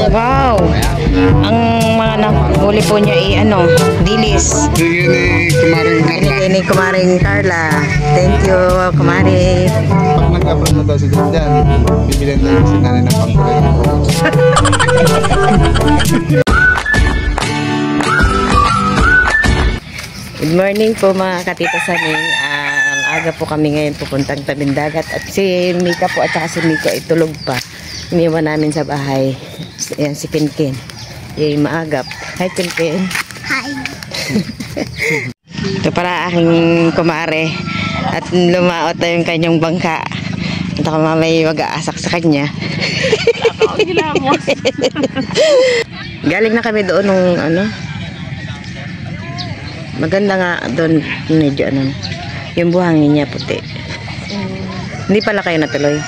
Wow! Ang mga nahuli po niya ay dilis. Bigyan Ni Kumaring Carla. Thank you, Kumari. Pag nag-abroad na daw si John dyan, bibilihan tayo si nanay ng pangkulay. Good morning po mga katita Saning. Ang aga po kami ngayon pupuntang tabing dagat. At si Mika po at saka si Miko ay tulog pa. Iniwan namin sa bahay. Ayan si Kinkin. Yung maagap. Hi Kinkin. Hi. Ito pala aking kumare. At lumaot na yung kanyang bangka. At ako mamay mag-aasak sa kanya. Galing na kami doon nung maganda nga doon medyo yung buhangin niya puti. Hindi pala kayo natuloy.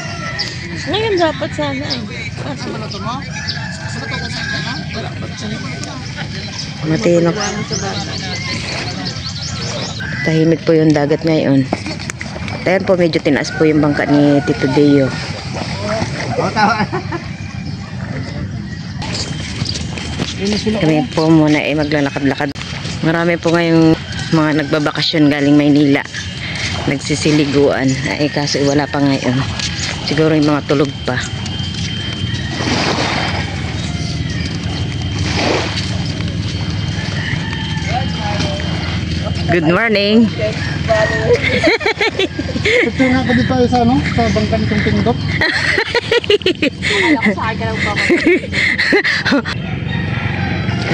Ngayon dapat sana eh. Matinok. Tahimik po yung dagat ngayon. Ayan po medyo tinaas po yung bangka ni Tito Deo. Kami po muna ay maglalakad-lakad. Marami po ngayong mga nagbabakasyon galing Maynila. Nagsisiliguan. Ay kaso wala pa ngayon. Siguro yung mga tulog pa. Good morning. Ito nga ka dito sa sa bangka nitong Pindok.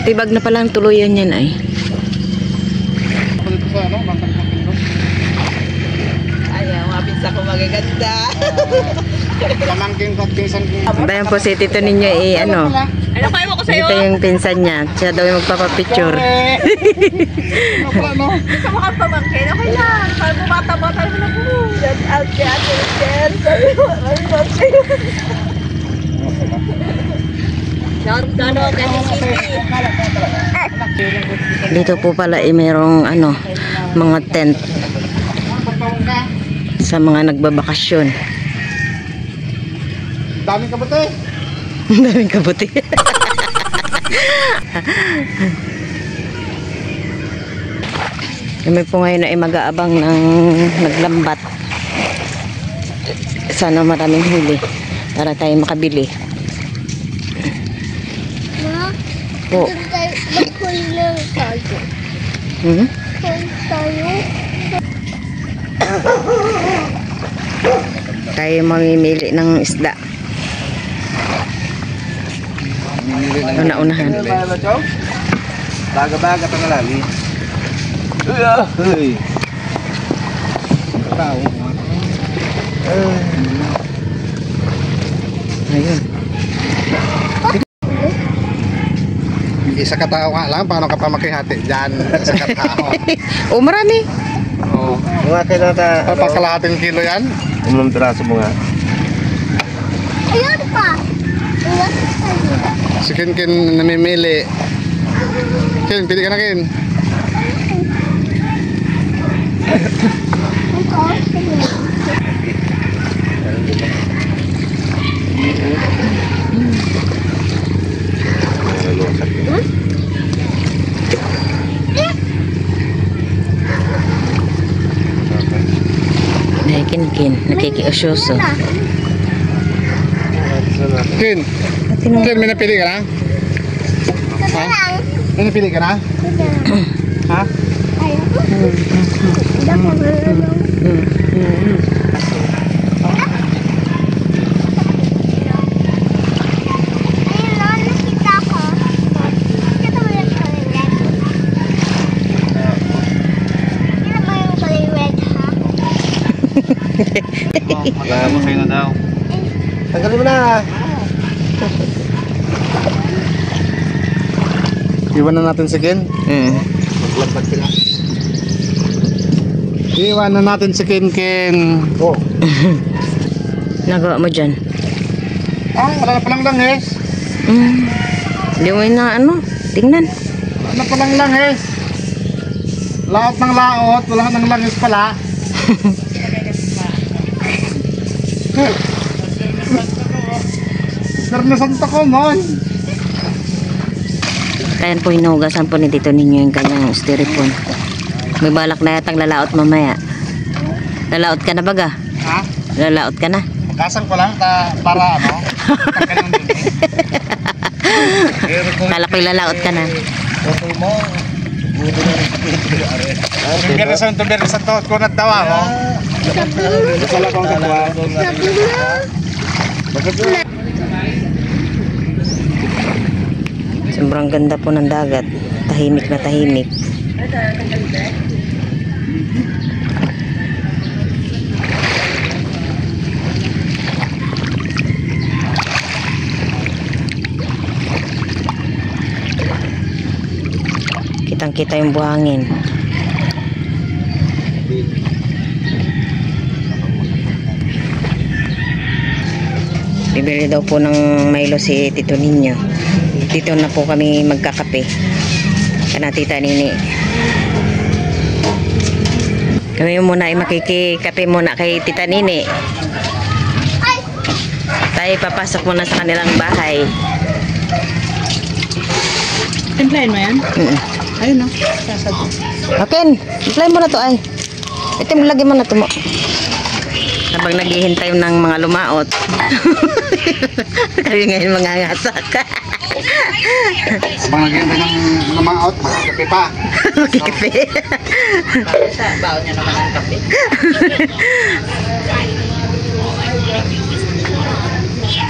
Tibag na palang tuluyan yan ay. Dito sa bangka nitong Pindok. Ayaw, mabinsa ko magaganda. Pamangking pinsan ko. Bayan po si Tito ninyo Ano kayo ko sa'yo? dito yung pinsan niya. Siya daw yung magpapapicture. Ano pala no? Gusto mo kang pamangkin? Okay lang. Para bumata-bata naman ako. Shout out kay Ate Michelle. Sabi mo, ano ba sa'yo? Shout out kay Dito po pala mayroong mga tent sa mga nagbabakasyon. Daming kabote. Daming kabuti. Kami po ngayon ay mag-aabang ng naglambat. Sana maraming huli para tayo makabili. Ma, Po. mag-huli na tayo. Hmm? Huli tayo. Tayo mamimili ng isda. Una-unahan. Baga-baga pa nga lagi. Uy! Tao. Ayun. Isa katao nga lang, paano ka pa makihati dyan sa katao? Oh, marami. Oo. Mga kinata... Papakalahating kilo yan? Umang piraso mo nga. Ayun pa. Ayun pa. Si Kin namimili. Kin, pili ka na Kin. Kin, nakikiusyoso. Kin, Kin, may napili ka na? Ha? May napili ka na? Ha? Wala mo kayo na daw. Tanggalin mo na. Iwan na natin si Ken. Maglagpag sila. Iwan na natin si Ken. Oh. Nagawa mo dyan? Wala na palang langis. Hindi mo na tingnan. Wala na palang langis. Laot ng laot, wala nang langis pala. Karne Santa ko man. Kaya po hinugasan po ni Tito Ninyo yung kanyang styrofoam. May balak na yatang lalaot mamaya. Lalaot ka na baga? Ha? Lalaot ka na? Kasan ko lang para ano? Tanggal yung dumi. Kala ko'y lalaot ka na. Tumbir sa to. Kung nagtawa mo. Sala kong katwa. Sobrang ganda po ng dagat. Tahimik na tahimik. Kitang-kita yung buhangin. Bibili daw po ng Milo si Tito Ninyo. Dito na po kami magkakape. Kana Tita Nini. Kami muna ay makikikape muna kay Tita Nini. Tayo papasok muna sa kanilang bahay. Timplahin mo yan? Ayun no. Okay, apply mo na to ay. Ito mo lagi mo na to mo. Habang naghihintay ng mga lumaot. Kami ngayon mangangasak. Habang naghihintay ng mga maot, magkape pa. Magkape. Sa baon niya naman ang kape.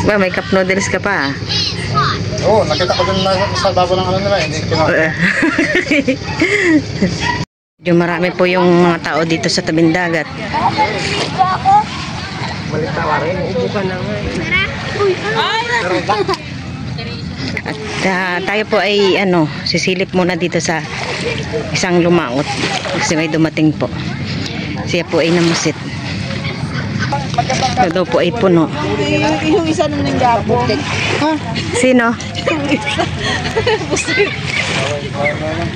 Ba, may cup noodles ka pa. Oo, nakita ko dun sa babo ng ano nila. Hindi ko Yung marami po yung mga tao dito sa tabing dagat. At tayo po ay sisilip muna dito sa isang lumaot kasi may dumating po. Siya po ay namusit. Ito daw po ay puno. Yung isa nung nanggapo. Sino? Pusit.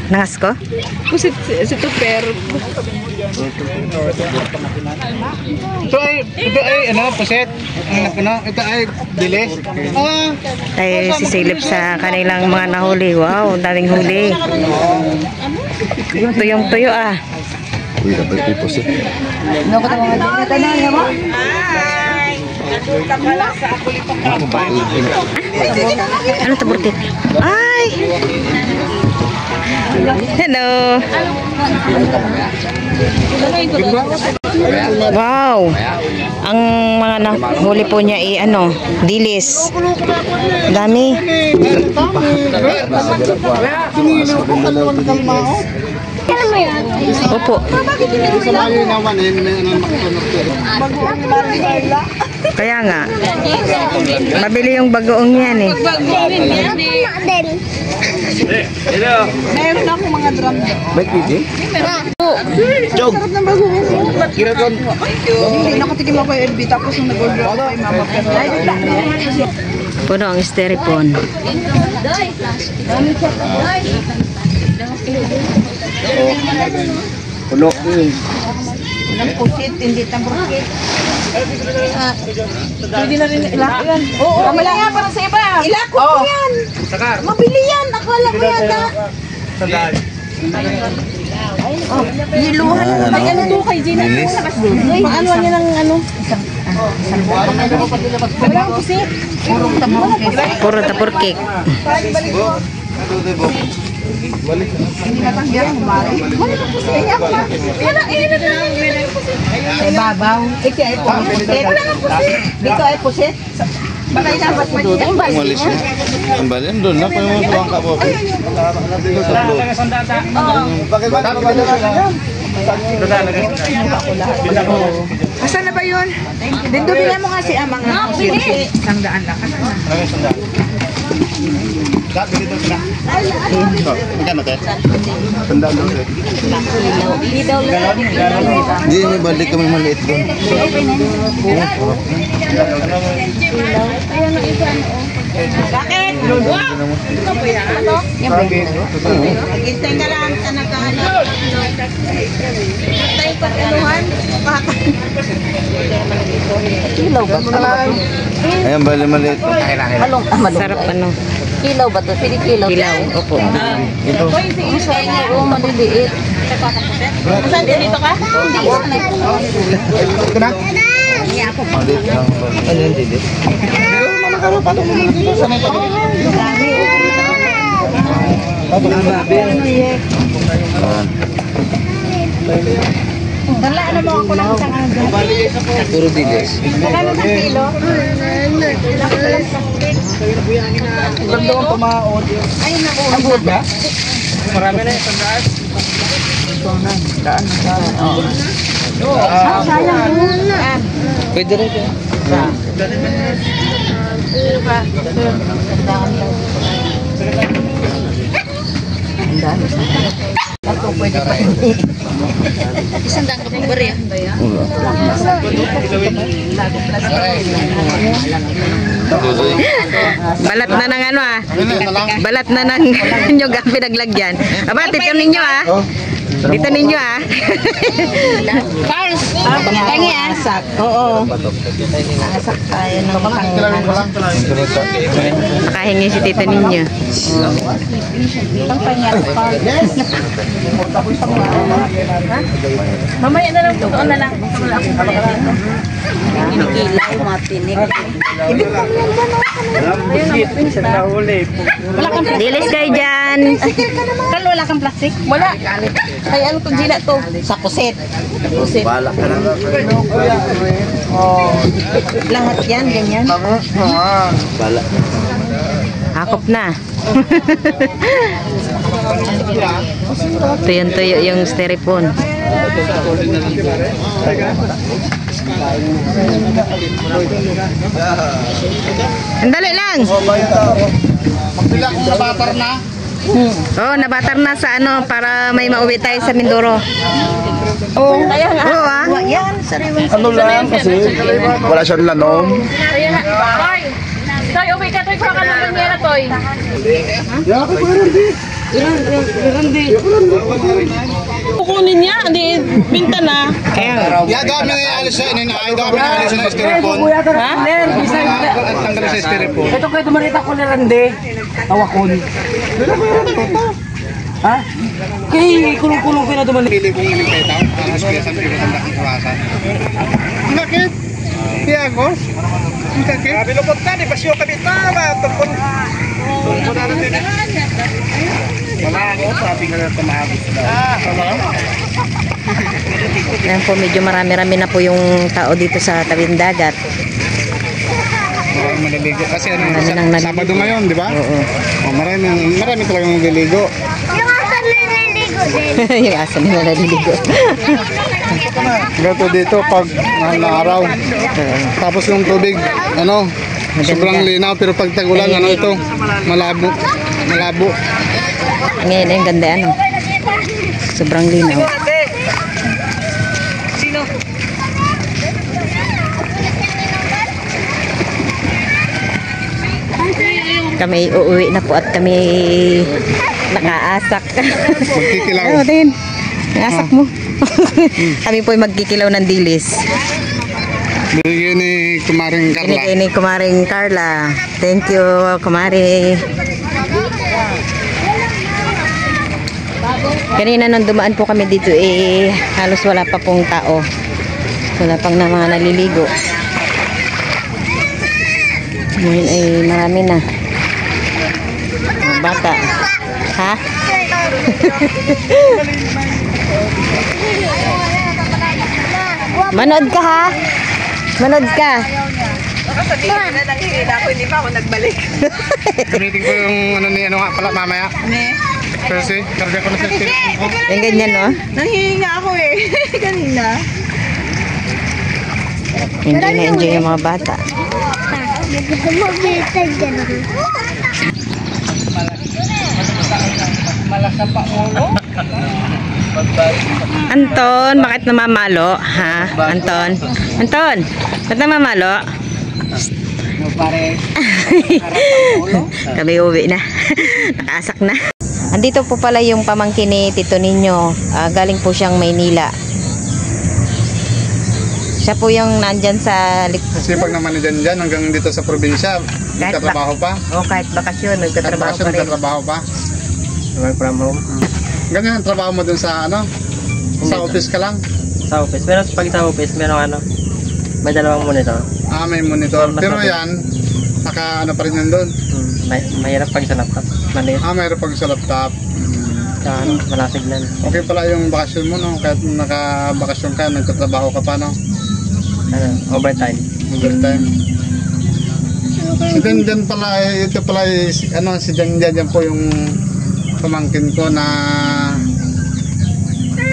Nangas ko? Pusit si Tuper. Ito ay, puset. Ito ay, dilis. Tayo sisilip sa kanilang mga nahuli. Wow, daming huli. Tuyong tuyo ah. Uy, dapat ay puset. Hi! Nandun pala sa Kulipang Kapan. Ano to, Burkit? Ay! Hello! Wow! Ang mga nahuli po niya ay dilis. Dami. Opo. Kaya nga. Mabili yung bagoong yan eh. Meron akong mga drum doon. Ba't pwede? Jog! Sarap ng bagoong. Kira doon. Hindi nakatikim ako yung LB tapos nung nag-order ako kay Mama Pero. Puno ang styrofoam. Puno. Walang pusit, hindi tamburkit. Pwede na rin ilako yan. Oo, kamala nga para sa iba. Ilako ko yan. Mabili yan. Akala ko yata. Sandal. Liluhan mo. Ay, ano to kay Gina? Paano niya ng ano? Walang pusit. Purong tamburkit. Puro tapurkik. Hindi matanggihan mo, Mari. Wala na pusit. Kaya ako na. Yan ang init na. Ay, babaw. Ito ay pusit. Wala na pusit. Dito ay pusit. Bakay na ba pusit? Umalis na. Ang balin doon na. Kaya mo tuwang ka po. Asan na ba yun? Dindo, bilang mo nga si Amang. Isang daan lang. Dati dito sila. Magkano te? Tandaan daw te. Hindi, may balik kami maliit doon. Bakit? Wow! Ito po yan? Ano? Yan ba yun? Hintay ka lang sa nagkahanap. Hintay pag-anuhan. Kilaw ba ito? Ayan, bali maliit. Malong. Sarap ano. Kilaw ba ito? Pili kilaw. Kilaw. Opo. Ito. Masaya nga. Oo, maliliit. Saan dito ka? Ito na? Maliit lang. Ano yung dilit? Dala na mo ako lang isang ano. Puro dilis. Magkano sa kilo? Ganda ang pamaon. Ay, naku. Abot ba? Marami na yung sandaan. Daan. Sayang doon. Pwede rin yun. Isang daan ka pang bariya. Balat na ng ano ah. Balat na ng nyog ang pinaglagyan. Aba, tito ninyo ah. Dito ninyo ah. Pars! Tangi ah. Asak. Oo. Asak tayo ng Nakahingi si tito ninyo. Ang pangyari pa. Mamaya na lang po. Doon na lang. Wala akong kaya dito. Kinikilaw, matinik. Ibig lang yan ba? Wala kang plastic. Dilis kayo dyan. Kalo, wala kang plastic? Wala. Kaya ano itong gila to? Sa kuset. Kuset. Balak ka lang. Lahat yan, ganyan. Balak. Hakop na. Tuyo yung styrofoam. Andali lang. Magbila kung nabatar na. Oh, nabatar na sa ano para may mauwi tayo sa Mindoro. Oo, kaya nga. Oo ah. Yan, sariwang. Ano lang kasi wala siyang lanom. Toy, okay ka, Toy. Kuha ka ng banyera, Toy. Yeah, ako pa rin. Kukunin niya, hindi binta na. Yeah, daw kami alis sa inay, daw kami alis sa styrofoam. Ha? Tanggal sa styrofoam. Ito kayo tumarita ko ni Rande. Tawakon. Ha? Kaya kulong-kulong ko na tumarita. Pili kong inimpeta, ang espesan pero ang laking kawasan. Bakit? Tiagos? Bakit? Sabi lupot na, di pasyo kami tama. Tupon na natin. Wala ako, sabi nga na tumabot. Ayan po, medyo marami-rami na po yung tao dito sa tabing dagat. Maraming maliligo. Kasi ano, Marami nang naliligo. Sabado ngayon, di ba? Oo. Oh, marami talagang naliligo. Yung asa nila naliligo. Gato dito pag mahal na araw. Tapos yung tubig, ano, sobrang linaw. Pero pag tag-ulan, ano ito, malabo. Malabo. Ngayon yung ganda ano. Sobrang linaw. Kami uuwi na po at kami nakaasak. Magkikilaw. Ano din? Naasak mo. Kami po ay magkikilaw ng dilis. Binigyan ni Kumaring Carla. Binigay ni Kumaring Carla. Thank you, Kumari. Kanina nung dumaan po kami dito halos wala pa pong tao. Wala pang na mga naliligo. Ngayon ay marami na. Mga bata. Ha? Manood ka ha? Manood ka. Gamitin ko yung ano ni ano nga pala mamaya. Kasi karga ko na sa styrofoam ko. Yung ganyan no? Nanghihinga ako eh. Kanina. Enjoy na enjoy yung mga bata. Anton, bakit namamalo? Ha? Anton? Anton, bakit namamalo? Kami uwi na. Nakaasak na. Andito po pala yung pamangkin ni Tito Ninyo. Galing po siyang Maynila. Siya po yung nandyan sa... Sipag naman ni Jan hanggang dito sa probinsya. Nagtatrabaho pa? O kahit bakasyon, nagtatrabaho pa rin. Nagtatrabaho pa? Work from home. Ganyan ang trabaho mo dun sa ano? Sa office ka lang? Sa office. Pero pag sa office, meron ano, may dalawang monitor. May monitor. Pero yan, naka ano pa rin yan doon? Mahirap pag sa laptop. Maliit. Mayroon pag sa laptop. Sa ano, malasig lang. Okay pala yung bakasyon mo, no? Kahit naka-bakasyon ka, nagtatrabaho ka pa, no? Ano, overtime. Overtime. Si Jan pala, ito pala, ano, si Jan po yung pamangkin ko na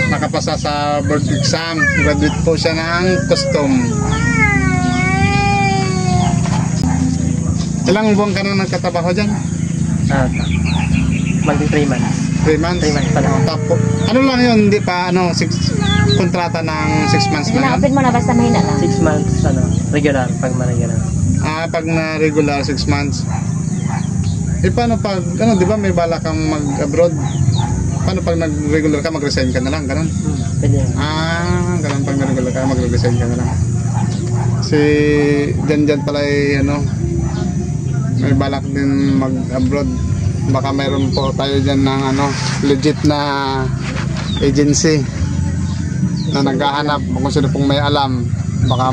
nakapasa sa board exam. Graduate po siya ng custom. Ilang buwan ka na nagkatrabaho dyan? Maging 3 months. 3 months? 3 months pa lang. Tapos, ano lang yun, hindi pa, ano, kontrata ng 6 months na yun? Open mo na basta mahina lang. 6 months, ano, regular, pag ma-regular. Pag na regular 6 months. Paano pag, ano, di ba may bala kang mag-abroad? Paano pag nag-regular ka, mag-resign ka na lang, ganun? Pwede yan. Ganun pag nag-regular ka, mag-resign ka na lang. Si Jan pala ay, ano, may balak din mag-abroad. Baka mayroon po tayo dyan ng, ano, legit na agency na naghahanap kung sino pong may alam. Baka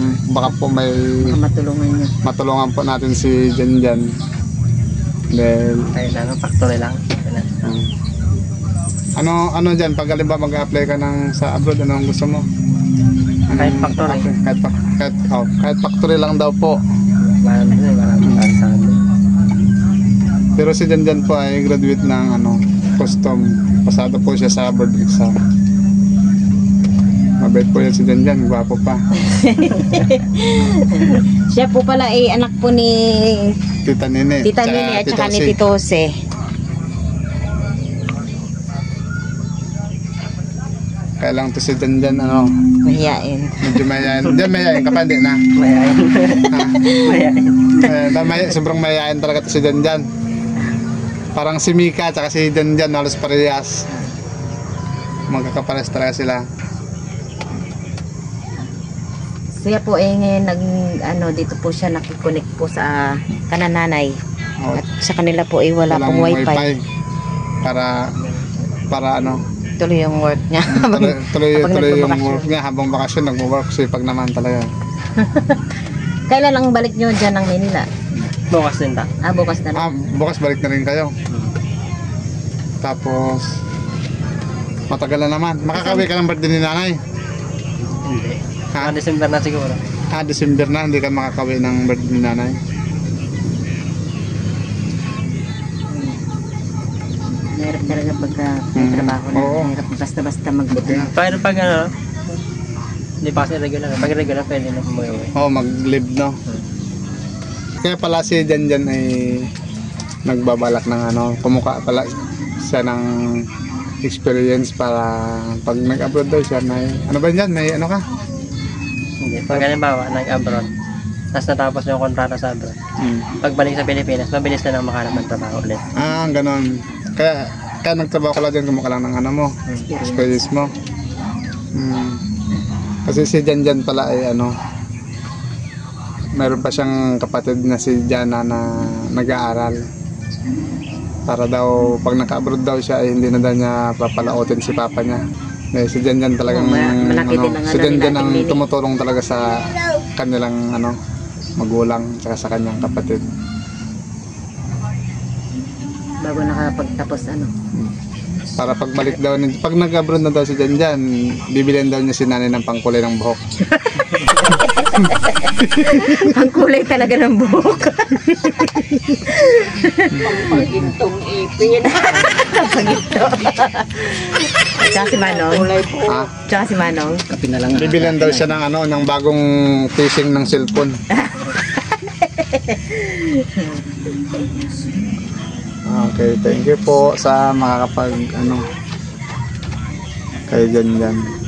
po may Matulungan niyo. matulungan po natin si Jan. Then, Ayun lang, factory lang. ano dyan, pag halimbawa mag-apply ka sa abroad, ano ang gusto mo? Kahit factory. Kahit factory lang daw po. Maraming sa atin. Pero si Jan po ay graduate ng ano, custom. Pasado po siya sa board exam. Mabait po yan si Jan, gwapo pa. Siya po pala ay anak po ni Tita Nene. Tita Nini at saka ni Si. Tito Jose. Kaya lang to si Jan, ano, Mahiyain. medyo mayayain. Jan, mayayain ka pa, hindi na. Mayayain. Mayayain. Sobrang mayayain talaga to si Jan. Parang si Mika at si Jan, halos parehas. Magkakapares talaga sila. Siya po ay ngayon dito po siya nakikonnect po sa kanananay. Oh, At sa kanila po ay wala walang pong wifi. Para ano, Tuloy yung work niya. tuloy Habang yung nagbabakasyon. work niya habang bakasyon, nagwo-work sipag naman talaga. Kailan lang balik nyo dyan ng Manila? Bukas din ta. Bukas na lang. Bukas balik na rin kayo. Tapos matagal na naman. Makakawi ka ng birthday ni nanay. Hindi. Ha? December na siguro. December na, hindi ka makakawi ng birthday ni nanay. Mahirap talaga pagka may trabaho na. Oo. Mahirap basta-basta magbuti. Pero pag ano, hindi pa kasi regular. Pag regular, pwede na umuwi. Mag-live, no? Kaya pala si Jan ay nagbabalak ng ano, kumuha pala siya ng experience para pag nag-abroad daw siya may, ano ba yan? May ano ka? Hindi. Pag halimbawa, nag-abroad, tapos natapos yung kontrata sa abroad, pagbalik sa Pilipinas, mabilis na lang makahanap ng trabaho ulit. Ganon. Kaya nagtrabaho ka lang dyan, kumuha lang ng ano mo, experience mo. Kasi si Jan pala ay ano, mayroon pa siyang kapatid na si Jana na nag-aaral. Para daw, pag naka-abroad daw siya, ay hindi na daw niya papalautin si papa niya. Si Jan talagang, malaki din ang si Jan natin ang nini. tumutulong talaga sa kanilang ano, magulang, tsaka sa kanyang kapatid. Bago nakapagtapos ano. Para pagbalik daw, pag nag-abroad na daw si Jan, bibilihan daw niya si nanay ng pangkulay ng buhok. Ang kulay talaga ng buhok. Pagintong ipin. Pagito. Tsaka si Manong. Tsaka si Manong. Kapi na lang. Bibilihan daw siya ng ano, ng bagong casing ng cellphone. Okay, thank you po sa makakapag ano kayo dyan.